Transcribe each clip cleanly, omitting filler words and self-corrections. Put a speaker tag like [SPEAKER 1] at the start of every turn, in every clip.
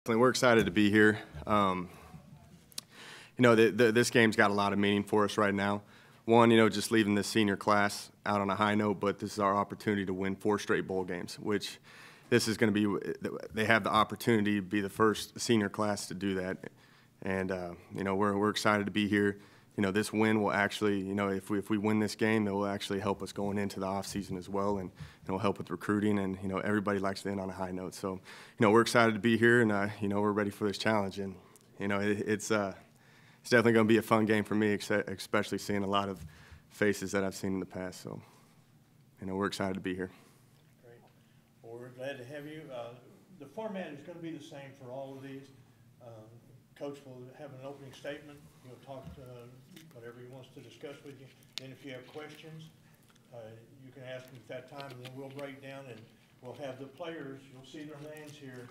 [SPEAKER 1] We're excited to be here. This game's got a lot of meaning for us right now. One, just leaving this senior class out on a high note, but this is our opportunity to win 4 straight bowl games, which this is going to be, they have the opportunity to be the first senior class to do that. And, we're excited to be here. This win will actually, if we win this game, it will actually help us going into the offseason as well, and it will help with recruiting, and, everybody likes to end on a high note. So, we're excited to be here, and, we're ready for this challenge. And, it's definitely going to be a fun game for me, especially seeing a lot of faces that I've seen in the past. So, we're excited to be here.
[SPEAKER 2] Great. Well, we're glad to have you. The format is going to be the same for all of these. Coach will have an opening statement. He'll talk to whatever he wants to discuss with you. Then if you have questions, you can ask him at that time, and then we'll break down and we'll have the players, you'll see their names here,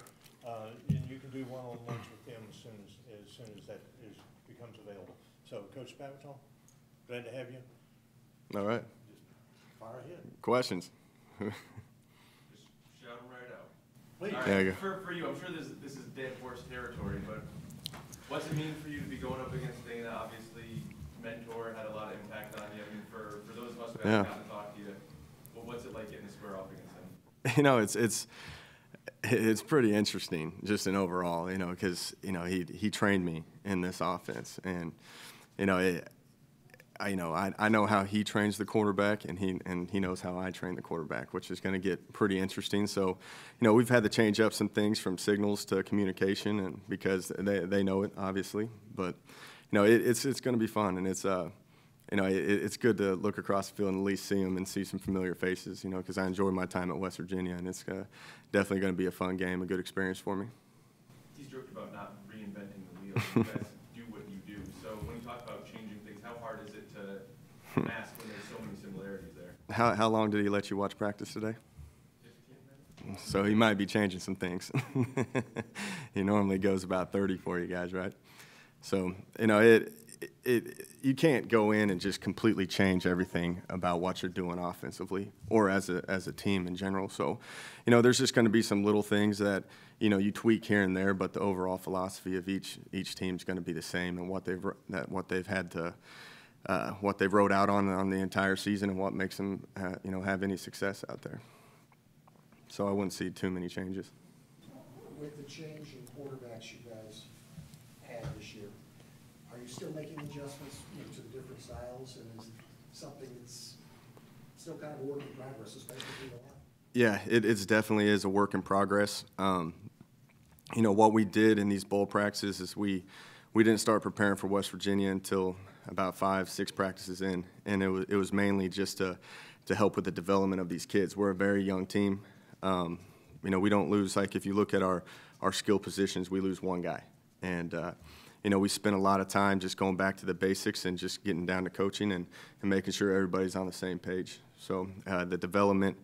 [SPEAKER 2] and you can do one-on-ones with them as soon as that becomes available. So, Coach Spavital, glad to have you.
[SPEAKER 1] All right.
[SPEAKER 2] Just fire ahead.
[SPEAKER 1] Questions?
[SPEAKER 3] Just shout them right out.
[SPEAKER 2] Please.
[SPEAKER 3] All right.
[SPEAKER 1] There you go.
[SPEAKER 3] For you, I'm sure this is dead horse territory, but what's it mean for you to be going up against Dana? Obviously, mentor had a lot of impact on you. I mean, for those of us who haven't gotten to talk to you, what's it like getting to square off against him?
[SPEAKER 1] It's pretty interesting just in overall, because he trained me in this offense, and I know how he trains the quarterback, and he knows how I train the quarterback, which is going to get pretty interesting. So, we've had to change up some things from signals to communication, and because they know it obviously, but it's going to be fun, and it's good to look across the field and at least see them and see some familiar faces, because I enjoyed my time at West Virginia, and it's definitely going to be a fun game, a good experience for me.
[SPEAKER 3] He's joked about not reinventing the wheel. You guys do what you do. So when you talk about changing things, how hard is it to mask when there's so many similarities there?
[SPEAKER 1] How long did he let you watch practice today?
[SPEAKER 3] 15 minutes.
[SPEAKER 1] So he might be changing some things. He normally goes about 30 for you guys, right? So, you can't go in and just completely change everything about what you're doing offensively or as a team in general. So, there's just going to be some little things that, you tweak here and there, but the overall philosophy of each team is going to be the same, and what they've had to what they've wrote out on the entire season, and what makes them have any success out there. So I wouldn't see too many changes.
[SPEAKER 4] With the change in quarterbacks you guys had this year, are you still making adjustments to the different styles, and is it something that's still kind of a work in progress, especially through the line?
[SPEAKER 1] Yeah, it's definitely is a work in progress. What we did in these bowl practices is we didn't start preparing for West Virginia until about 5-6 practices in, and it was mainly just to help with the development of these kids. We're a very young team. We don't lose, like if you look at our skill positions, we lose one guy. And, we spend a lot of time just going back to the basics and just getting down to coaching and making sure everybody's on the same page. So the development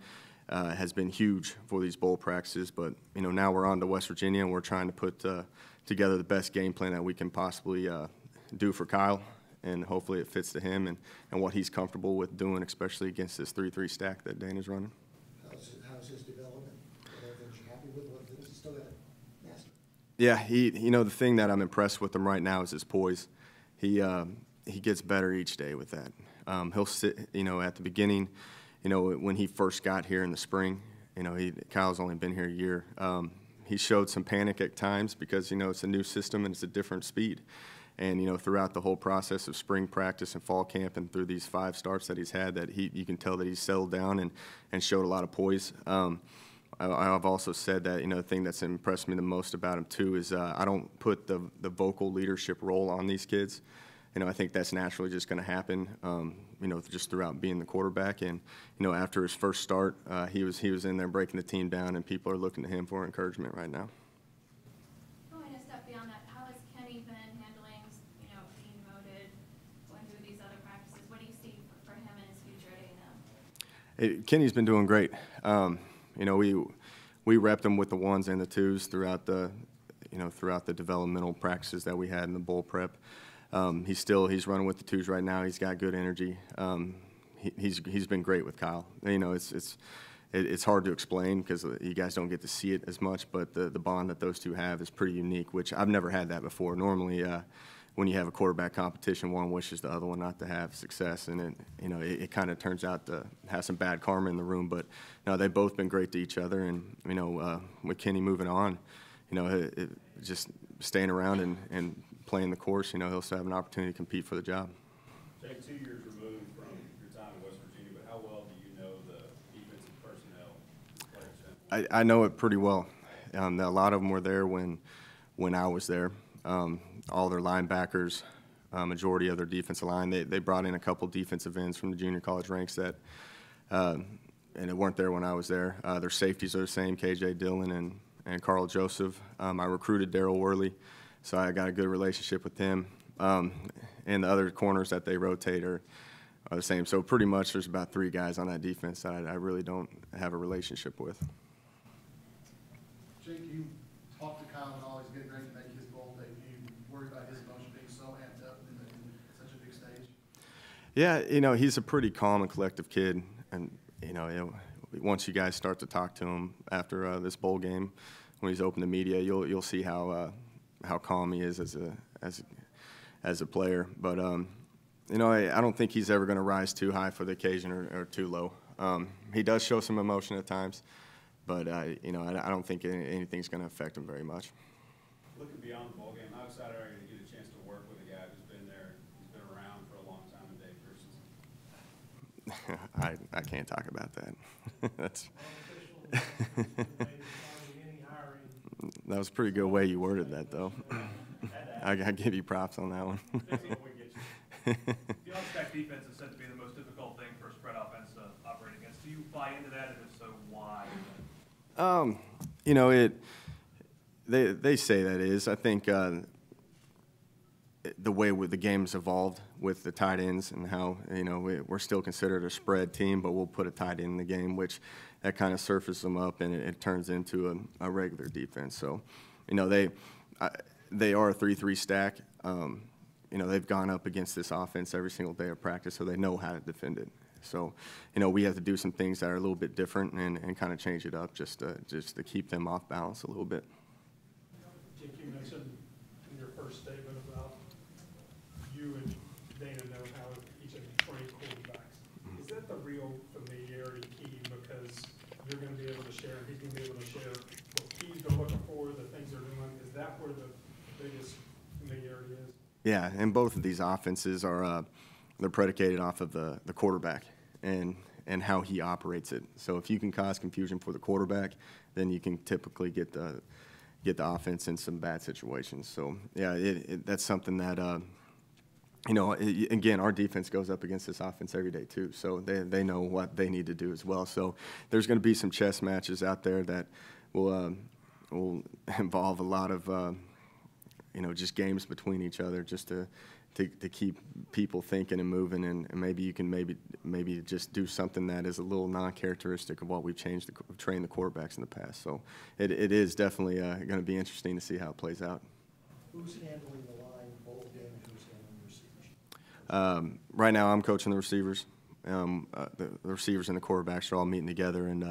[SPEAKER 1] has been huge for these bowl practices, but, now we're on to West Virginia, and we're trying to put together the best game plan that we can possibly do for Kyle, and hopefully it fits to him and what he's comfortable with doing, especially against this 3-3 stack that Dana's running.
[SPEAKER 4] How's his development? What are things you're happy with? What things you still got to master?
[SPEAKER 1] Yeah, the thing that I'm impressed with him right now is his poise. He gets better each day with that. He'll sit, at the beginning, when he first got here in the spring, Kyle's only been here a year. He showed some panic at times because, it's a new system and it's a different speed. And, throughout the whole process of spring practice and fall camp and through these 5 starts that he's had, that you can tell that he's settled down and showed a lot of poise. I've also said that, the thing that's impressed me the most about him, too, is I don't put the vocal leadership role on these kids. I think that's naturally just going to happen, just throughout being the quarterback. And, after his first start, he was in there breaking the team down, and people are looking to him for encouragement right now.
[SPEAKER 5] Going a step beyond that, how has Kenny been handling, being voted, going through these other practices? What do you see for him and his future at A&M?
[SPEAKER 1] Kenny's been doing great. We repped him with the 1s and the 2s throughout the developmental practices that we had in the bowl prep. He's running with the 2s right now. He's got good energy. He's been great with Kyle. it's hard to explain because you guys don't get to see it as much, but the bond that those two have is pretty unique, which I've never had that before. Normally, when you have a quarterback competition, one wishes the other one not to have success, and it kind of turns out to have some bad karma in the room. But no, they've both been great to each other, and with Kenny moving on, just staying around and playing the course, he'll still have an opportunity to compete for the job.
[SPEAKER 6] Jake, 2 years removed from your time in West Virginia, but how well do you know the defensive personnel to play extent?
[SPEAKER 1] I know it pretty well. A lot of them were there when I was there. All their linebackers, majority of their defensive line. They brought in a couple defensive ends from the junior college ranks that, and it weren't there when I was there. Their safeties are the same, KJ Dillon and Carl Joseph. I recruited Daryl Worley, so I got a good relationship with him. And the other corners that they rotate are the same. So pretty much there's about 3 guys on that defense that I really don't have a relationship with.
[SPEAKER 7] Jake, you talked to Kyle and all, he's getting ready to make his bowl debut. Worried about his emotion being so amped up in such a big stage?
[SPEAKER 1] Yeah, he's a pretty calm and collective kid. And, once you guys start to talk to him after this bowl game, when he's open to media, you'll see how calm he is as a player. But, I don't think he's ever going to rise too high for the occasion or too low. He does show some emotion at times, but, I don't think anything's going to affect him very much.
[SPEAKER 6] Looking beyond the bowl game, how excited are you to get a chance to work with a guy who's been there, he's been around for a long time in Dave Pearson's?
[SPEAKER 1] I can't talk about that. That was a pretty good way you worded that, though. I give you props on that one.
[SPEAKER 3] The on-stack defense is said to be the most difficult thing for a spread offense to operate against. Do you buy into that, and if so, why?
[SPEAKER 1] They say that is. I think the way the game's evolved with the tight ends and how we're still considered a spread team, but we'll put a tight end in the game, which that kind of surfaces them up and it turns into a regular defense. So, they are a 3-3 stack. They've gone up against this offense every single day of practice, so they know how to defend it. So, we have to do some things that are a little bit different and kind of change it up just to keep them off balance a little bit.
[SPEAKER 8] Jake, you mentioned in your first statement about you and Dana know how each of you train quarterbacks. Is that the real familiarity key, because you're going to be able to share and he's going to be able to share what keys they're looking for, the things they're doing? Is that where the biggest familiarity is?
[SPEAKER 1] Yeah, and both of these offenses are they're predicated off of the quarterback and how he operates it. So if you can cause confusion for the quarterback, then you can typically get the offense in some bad situations. So yeah, that's something that again, our defense goes up against this offense every day too. So they know what they need to do as well. So there's going to be some chess matches out there that will involve a lot of just games between each other, just to keep people thinking and moving, and maybe you can maybe just do something that is a little non-characteristic of what we've trained the quarterbacks in the past. So it is definitely going to be interesting to see how it plays out.
[SPEAKER 4] Who's handling the line bowl game and who's handling the receivers?
[SPEAKER 1] Right now I'm coaching the receivers. The receivers and the quarterbacks are all meeting together, and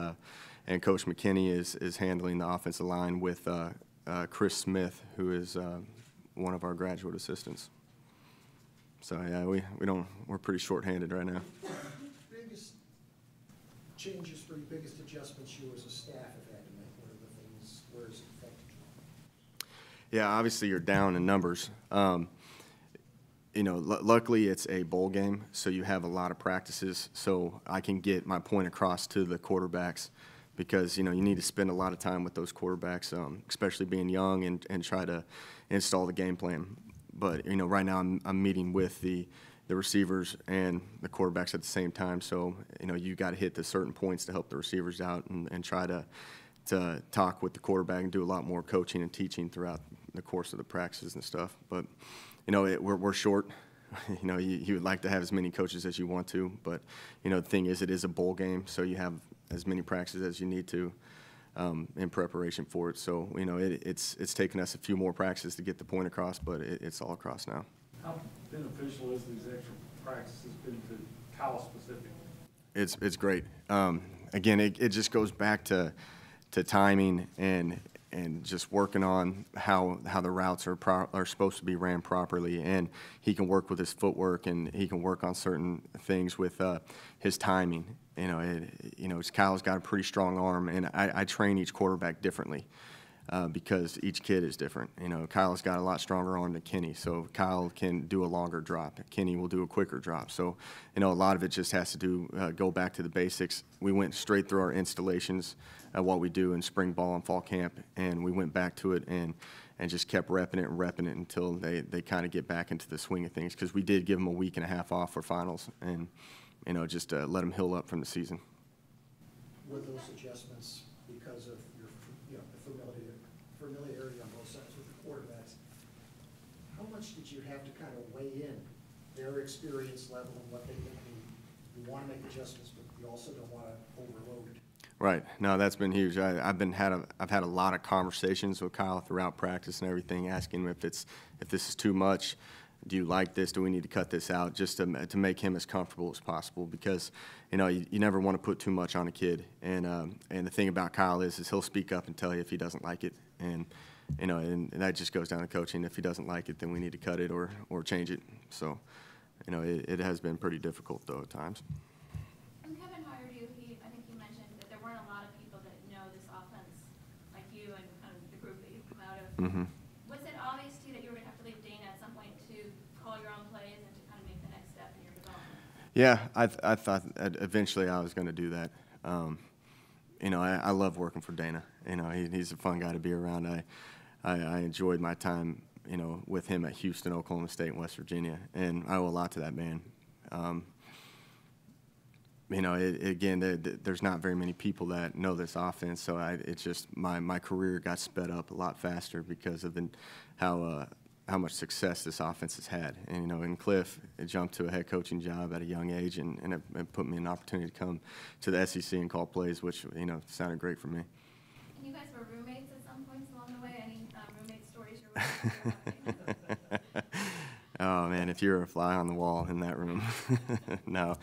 [SPEAKER 1] Coach McKinney is handling the offensive line with Chris Smith, who is one of our graduate assistants. So yeah, we're pretty short-handed right now.
[SPEAKER 4] Biggest changes for you, biggest adjustments you as a staff have had to make? What are the things, where has it affected you?
[SPEAKER 1] Yeah, obviously you're down in numbers. Luckily it's a bowl game, so you have a lot of practices, so I can get my point across to the quarterbacks, because you need to spend a lot of time with those quarterbacks, especially being young, and try to install the game plan. But right now I'm meeting with the receivers and the quarterbacks at the same time, so you got to hit the certain points to help the receivers out, and try to talk with the quarterback and do a lot more coaching and teaching throughout the course of the practices and stuff. But we're short. You would like to have as many coaches as you want to, but the thing is, it is a bowl game, so you have as many practices as you need to in preparation for it. So it's taken us a few more practices to get the point across, but it's all across now.
[SPEAKER 7] How beneficial is these extra practices been to Kyle specifically?
[SPEAKER 1] It's great. again, it just goes back to timing and just working on how the routes are supposed to be ran properly. And he can work with his footwork, and he can work on certain things with his timing. Kyle's got a pretty strong arm, and I train each quarterback differently. Because each kid is different. Kyle's got a lot stronger arm than Kenny, so Kyle can do a longer drop. Kenny will do a quicker drop. So, a lot of it just has to go back to the basics. We went straight through our installations, what we do in spring ball and fall camp, and we went back to it and just kept repping it until they kind of get back into the swing of things, because we did give them a week and a half off for finals, and, just let them heal up from the season.
[SPEAKER 4] Were those adjustments because of your, the familiarity on both sides with the quarterbacks? How much did you have to kind of weigh in their experience level and what they think you want to make adjustments, but you also don't want to overload it?
[SPEAKER 1] Right. No, that's been huge. I've had a lot of conversations with Kyle throughout practice and everything, asking him if this is too much. Do you like this? Do we need to cut this out? Just to make him as comfortable as possible, because you never want to put too much on a kid. And the thing about Kyle is he'll speak up and tell you if he doesn't like it. And and that just goes down to coaching. If he doesn't like it, then we need to cut it or change it. So it has been pretty difficult though at times.
[SPEAKER 5] When Kevin hired you, I think he mentioned that there weren't a lot of people that know this offense like you and kind of the group that you've come out of.
[SPEAKER 1] Mm-hmm.
[SPEAKER 5] Was it obvious to you that you were going to have to leave Dana at some point to call your own plays and to kind of make the next step in your development?
[SPEAKER 1] Yeah, I thought eventually I was going to do that. I love working for Dana. He's a fun guy to be around. I enjoyed my time, with him at Houston, Oklahoma State, and West Virginia, and I owe a lot to that man. There's not very many people that know this offense, so it's just my career got sped up a lot faster because of how much success this offense has had. And, in Cliff, it jumped to a head coaching job at a young age, and it put me an opportunity to come to the SEC and call plays, which, sounded great for me.
[SPEAKER 5] And you guys were roommates at some points along the way? Any roommate stories you're willing to share?
[SPEAKER 1] Oh, man, if you're a fly on the wall in that room. No.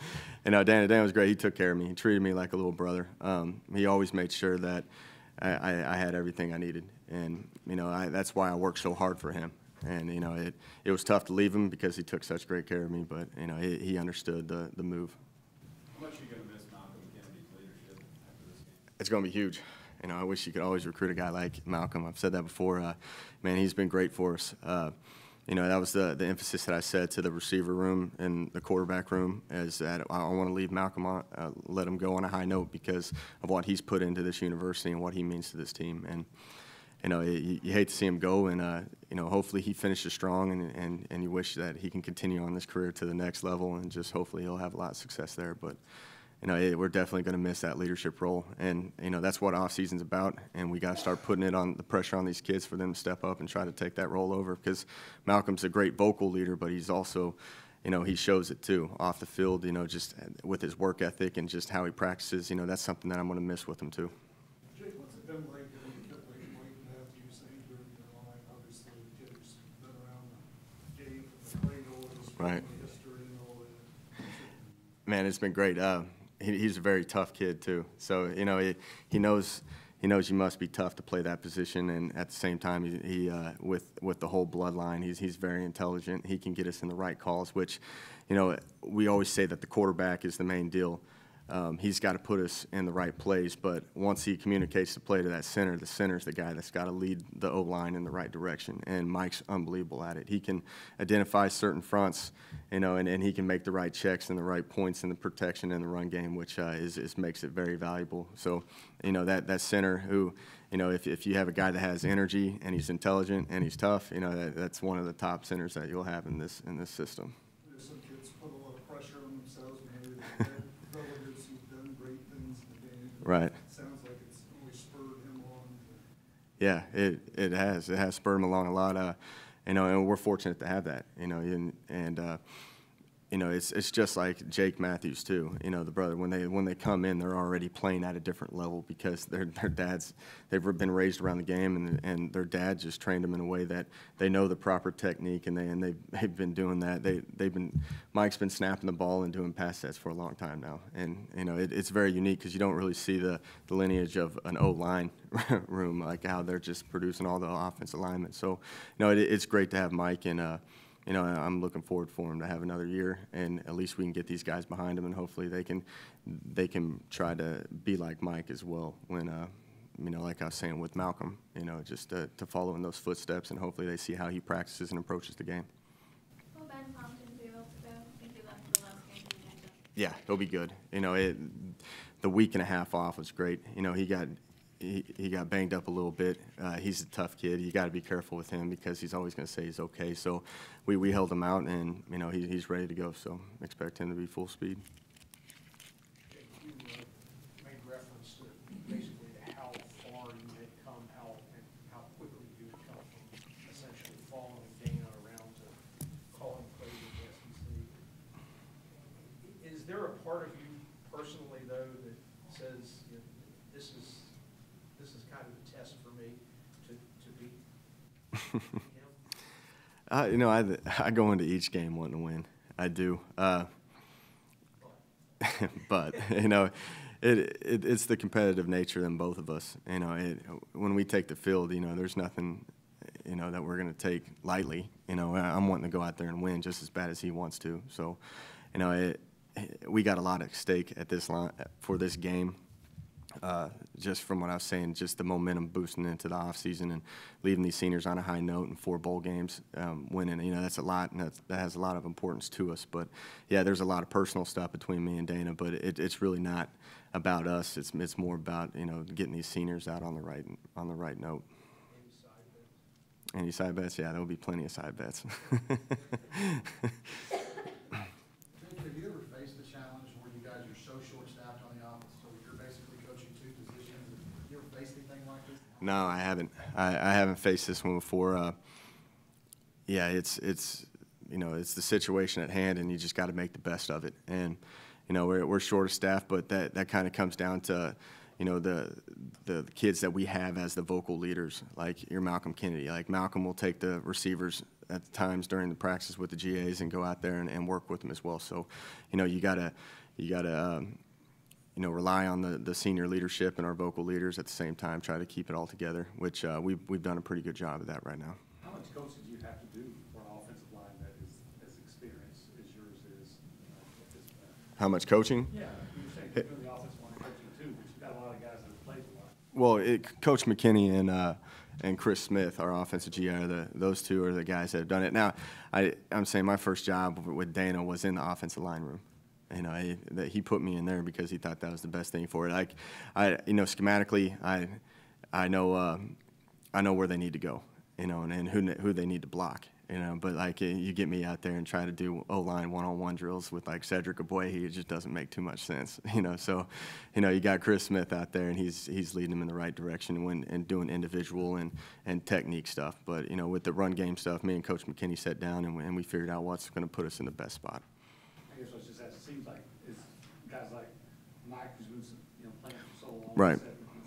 [SPEAKER 1] Dan was great. He took care of me. He treated me like a little brother. He always made sure that I had everything I needed. And, that's why I worked so hard for him. And, it was tough to leave him because he took such great care of me, but, he understood the move.
[SPEAKER 6] How much are you going to miss Malcolm Kennedy's leadership after this game?
[SPEAKER 1] It's going to be huge. I wish you could always recruit a guy like Malcolm. I've said that before. Man, he's been great for us. That was the emphasis that I said to the receiver room and the quarterback room, is that I want to leave Malcolm on, let him go on a high note because of what he's put into this university and what he means to this team. And, you hate to see him go, and, hopefully he finishes strong, and you wish that he can continue on this career to the next level, and just hopefully he'll have a lot of success there. But, we're definitely going to miss that leadership role. And, that's what off-season's about, and we got to start putting the pressure on these kids for them to step up and try to take that role over, because Malcolm's a great vocal leader, but he's also, he shows it too off the field, just with his work ethic and just how he practices. That's something that I'm going to miss with him too.
[SPEAKER 7] Jake, what's it been like, you kept waiting to have you say during your line? Obviously, the kid's been around the game from the cradle, his
[SPEAKER 1] Right.
[SPEAKER 7] family history and all that.
[SPEAKER 1] Man, it's been great. He's a very tough kid too. So he knows you must be tough to play that position, and at the same time, he with the whole bloodline, he's very intelligent. He can get us in the right calls, which we always say that the quarterback is the main deal. He's got to put us in the right place, but once he communicates the play to that center, the center's the guy that's got to lead the O-line in the right direction, and Mike's unbelievable at it. He can identify certain fronts, and he can make the right checks and the right points in the protection and the run game, which makes it very valuable. So, that center who, if you have a guy that has energy and he's intelligent and he's tough, that's one of the top centers that you'll have in this system.
[SPEAKER 7] There's some kids put a lot of pressure on themselves when they're relatives who've done great things in the game.
[SPEAKER 1] Right.
[SPEAKER 7] It sounds like it's only spurred him on.
[SPEAKER 1] Yeah, it has. It has spurred him along a lot. And we're fortunate to have that. it's just like Jake Matthews too. The brother, when they come in, they're already playing at a different level because their dads, they've been raised around the game, and their dad just trained them in a way that they know the proper technique, and they've been doing that. Mike's been snapping the ball and doing pass sets for a long time now, and it's very unique because you don't really see the lineage of an O-line room, like how they're just producing all the offensive alignment. So it's great to have Mike, and I'm looking forward for him to have another year, and at least we can get these guys behind him, and hopefully they can try to be like Mike as well. When like I was saying with Malcolm, just to follow in those footsteps, and hopefully they see how he practices and approaches the game.
[SPEAKER 5] Will Ben Compton be able to go? I think he left for the last game.
[SPEAKER 1] Yeah, he'll be good. The week and a half off was great. He got banged up a little bit. He's a tough kid. You got to be careful with him because he's always going to say he's okay. So we held him out, and he's ready to go. So expect him to be full speed.
[SPEAKER 4] Jake, you made reference to basically how far you had come, how quickly you had come from essentially following Dana around to calling plays at the SEC. Is there a part of you personally, though, that says this is kind of a test for me to beat him?
[SPEAKER 1] I go into each game wanting to win. I do. But it's the competitive nature in both of us. When we take the field, there's nothing that we're going to take lightly. I'm wanting to go out there and win just as bad as he wants to. So, we got a lot at stake at this line for this game. Just from what I was saying, just the momentum boosting into the offseason and leaving these seniors on a high note in 4 bowl games, winning. That's a lot, and that has a lot of importance to us. But yeah, there's a lot of personal stuff between me and Dana, but it's really not about us. It's more about getting these seniors out on the right note. Any side bets? Yeah, there'll be plenty of side bets.
[SPEAKER 9] Have you ever faced the challenge where you guys are so short-staffed on the offense, so you're basically coaching 2 positions? Have you ever faced anything like this?
[SPEAKER 1] No, I haven't. I haven't faced this one before. Yeah, it's the situation at hand, and you just got to make the best of it. And we're short of staff, but that kind of comes down to the kids that we have as the vocal leaders, like your Malcolm Kennedy. Like Malcolm will take the receivers at times during the practice with the GAs and go out there and work with them as well. So, you gotta rely on the senior leadership and our vocal leaders at the same time, try to keep it all together, which we've done a pretty good job of that right now.
[SPEAKER 6] How much coaching do you have to do for an offensive line that is as experienced as yours is at this point?
[SPEAKER 1] How much coaching?
[SPEAKER 6] Yeah, you were saying you're doing the offensive line coaching too, but you've got a lot of guys that have played a lot.
[SPEAKER 1] Well, Coach McKinney and Chris Smith, our offensive GI, those two are the guys that have done it. Now, I'm saying my first job with Dana was in the offensive line room. That he put me in there because he thought that was the best thing for it. Schematically, I know where they need to go, and who they need to block, But you get me out there and try to do O-line one-on-one drills with Cedric Aboye, it just doesn't make too much sense, So, you got Chris Smith out there, and he's leading them in the right direction and doing individual and technique stuff. But with the run game stuff, me and Coach McKinney sat down and we figured out what's going to put us in the best spot.
[SPEAKER 6] I guess what I just asked, it seems like it's guys like Mike, who's been playing for so long.
[SPEAKER 1] Right.
[SPEAKER 6] It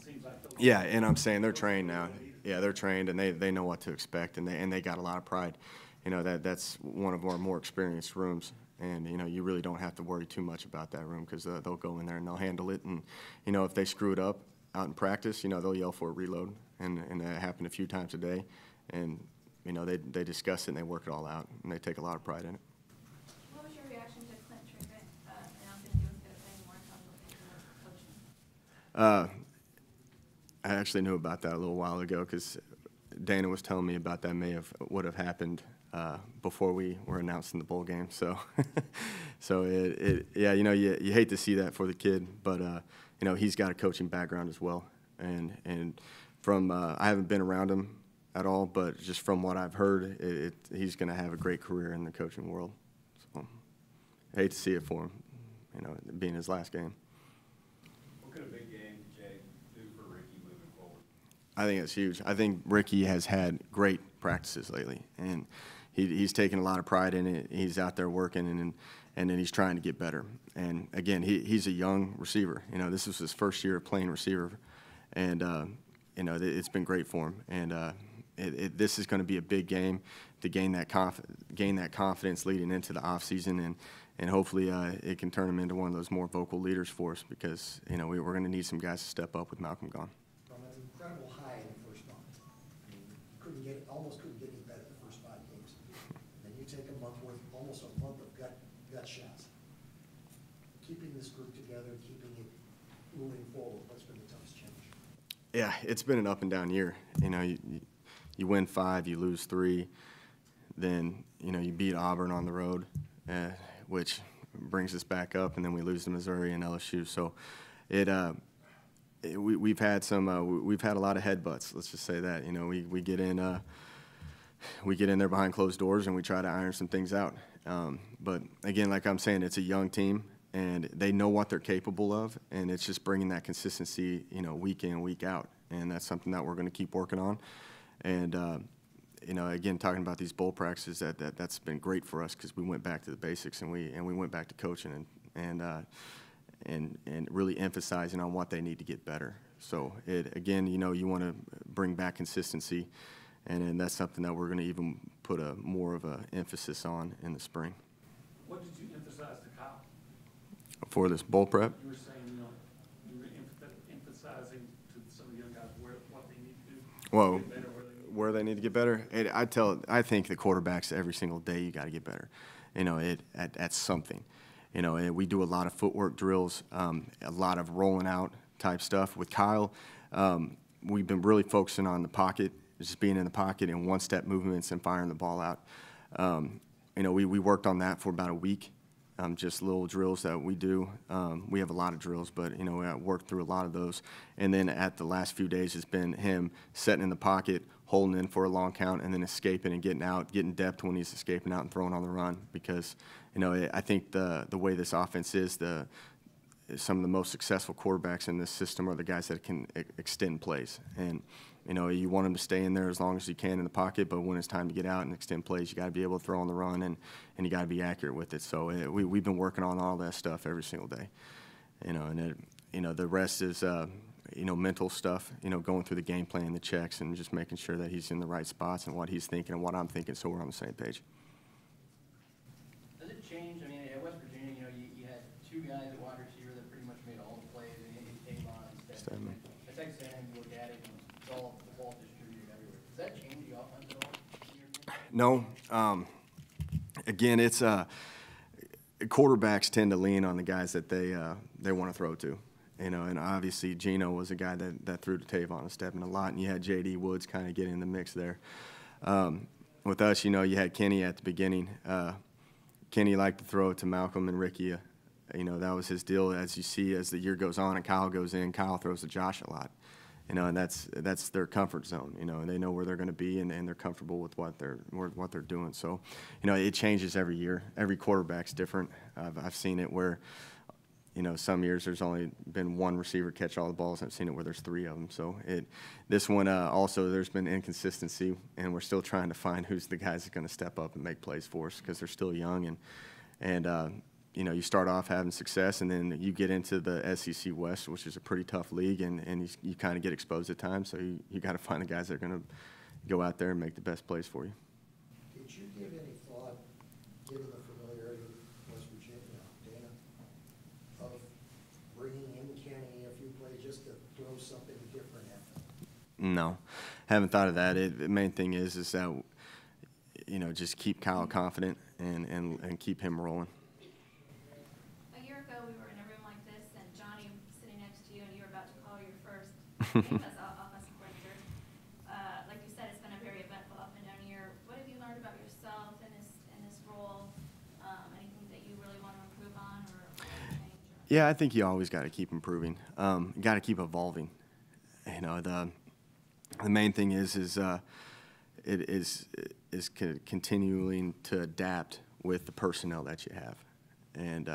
[SPEAKER 6] seems like those
[SPEAKER 1] Yeah, and I'm saying they're trained now. Yeah, they're trained, and they know what to expect, and they got a lot of pride. That's one of our more experienced rooms, and you really don't have to worry too much about that room because they'll go in there and they'll handle it. And if they screw it up out in practice, they'll yell for a reload, and that happened a few times a day. And they discuss it and they work it all out, and they take a lot of pride in it.
[SPEAKER 5] What was your reaction to Clint Trickett announcing he was going to play more time with coaching?
[SPEAKER 1] I actually knew about that a little while ago because Dana was telling me about that would have happened before we were announced in the bowl game. So, you hate to see that for the kid, but he's got a coaching background as well, and from I haven't been around him at all, but just from what I've heard, he's going to have a great career in the coaching world. So, I hate to see it for him, being his last game.
[SPEAKER 6] What could a big game, Jay, do for Ricky moving forward?
[SPEAKER 1] I think it's huge. I think Ricky has had great practices lately, and he's taking a lot of pride in it. He's out there working, and then he's trying to get better. And again, he's a young receiver. You know, this is his first year of playing receiver, and you know, it's been great for him. And this is going to be a big game to gain that confidence leading into the off season, and hopefully it can turn him into one of those more vocal leaders for us, because you know we're going to need some guys to step up with Malcolm gone.
[SPEAKER 4] From an incredible high in the first month. I mean, almost couldn't get any better the first 5 games. Then you take a month worth, almost a month of gut shots. Keeping this group together, keeping it moving forward, what's been the toughest challenge?
[SPEAKER 1] Yeah, it's been an up and down year. You know, you win 5, you lose 3, then you know you beat Auburn on the road, which brings us back up, and then we lose to Missouri and LSU. So we've had a lot of headbutts. Let's just say that. You know, we get in there behind closed doors and we try to iron some things out. But again, like I'm saying, it's a young team and they know what they're capable of, and it's just bringing that consistency, you know, week in, week out, and that's something that we're going to keep working on. And you know, again, talking about these bowl practices, that's been great for us because we went back to the basics and we went back to coaching and really emphasizing on what they need to get better. So again, you know, you want to bring back consistency, and that's something that we're going to even put more of an emphasis on in the spring.
[SPEAKER 8] What did you emphasize to Kyle?
[SPEAKER 1] For this bowl prep?
[SPEAKER 8] You were saying, you know, you were emphasizing to some of the young guys what they need to do.
[SPEAKER 1] Well,
[SPEAKER 8] Get better,
[SPEAKER 1] where they need to get better. I think the quarterbacks every single day you got to get better. You know, at something. You know, we do a lot of footwork drills, a lot of rolling out type stuff. With Kyle, we've been really focusing on the pocket, just being in the pocket and one-step movements and firing the ball out. You know, we worked on that for about a week, just little drills that we do. We have a lot of drills, but, you know, we worked through a lot of those. And then at the last few days, it's been him sitting in the pocket, holding in for a long count, and then escaping and getting out, getting depth when he's escaping out and throwing on the run. Because, you know, I think the way this offense is, some of the most successful quarterbacks in this system are the guys that can extend plays. And, you know, you want them to stay in there as long as you can in the pocket, but when it's time to get out and extend plays, you got to be able to throw on the run, and you got to be accurate with it. So we've been working on all that stuff every single day. You know, and you know, the rest is you know, mental stuff, you know, going through the game plan, the checks, and just making sure that he's in the right spots and what he's thinking and what I'm thinking, so we're on the same page.
[SPEAKER 10] Does it change? I mean, at West Virginia, you know, you had 2 guys at wide receiver that pretty much made all the plays, and Tavon and Stedman. At Texas A&M, you look at it, and it's all the ball distributed everywhere. Does that change the offense at all?
[SPEAKER 1] No. Again, it's quarterbacks tend to lean on the guys that they want to throw to. You know, and obviously Geno was a guy that threw to Tavon and Stedman a lot, and you had J.D. Woods kind of get in the mix there. With us, you know, you had Kenny at the beginning. Kenny liked to throw it to Malcolm and Ricky. You know, that was his deal. As you see, as the year goes on and Kyle goes in, Kyle throws to Josh a lot. You know, and that's their comfort zone. You know, and they know where they're going to be, and they're comfortable with what they're doing. So, you know, it changes every year. Every quarterback's different. I've seen it where, you know, some years there's only been 1 receiver catch all the balls. I've seen it where there's 3 of them. So this one also there's been inconsistency, and we're still trying to find who's the guys that are going to step up and make plays for us, because they're still young, and you know, you start off having success, and then you get into the SEC West, which is a pretty tough league, and you kind of get exposed at times. So you got to find the guys that are going to go out there and make the best plays for you.
[SPEAKER 4] Did you give any thought, given the familiarity with West Virginia, Dana, of bringing in Kenny a few plays just to throw something different at them?
[SPEAKER 1] No, haven't thought of that. The main thing is that, you know, just keep Kyle confident and keep him rolling.
[SPEAKER 5] A year ago, we were in a room like this, and Johnny was sitting next to you, and you were about to call your first game as offensive coordinator. Like you said, it's been a very eventful up and down year. What have you learned about yourself in this role? Anything that you really want to improve on or change?
[SPEAKER 1] Yeah, I think you always got to keep improving. You got to keep evolving. You know, the main thing is continuing to adapt with the personnel that you have. And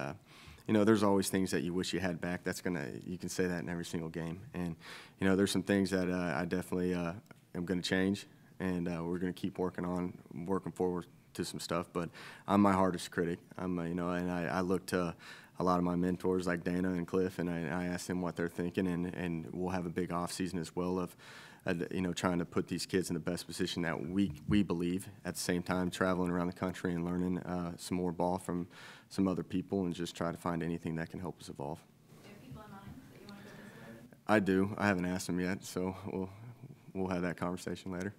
[SPEAKER 1] you know, there's always things that you wish you had back. You can say that in every single game. And you know, there's some things that I definitely am going to change, and we're going to keep working forward to some stuff, but I'm my hardest critic. You know, and I look to a lot of my mentors like Dana and Cliff, and I ask them what they're thinking, and we'll have a big off season as well of, you know, trying to put these kids in the best position that we believe. At the same time, traveling around the country and learning some more ball from some other people, and just try to find anything that can help us evolve.
[SPEAKER 5] Do you have people in mind that you want to go visit with?
[SPEAKER 1] I do. I haven't asked them yet, so we'll have that conversation later.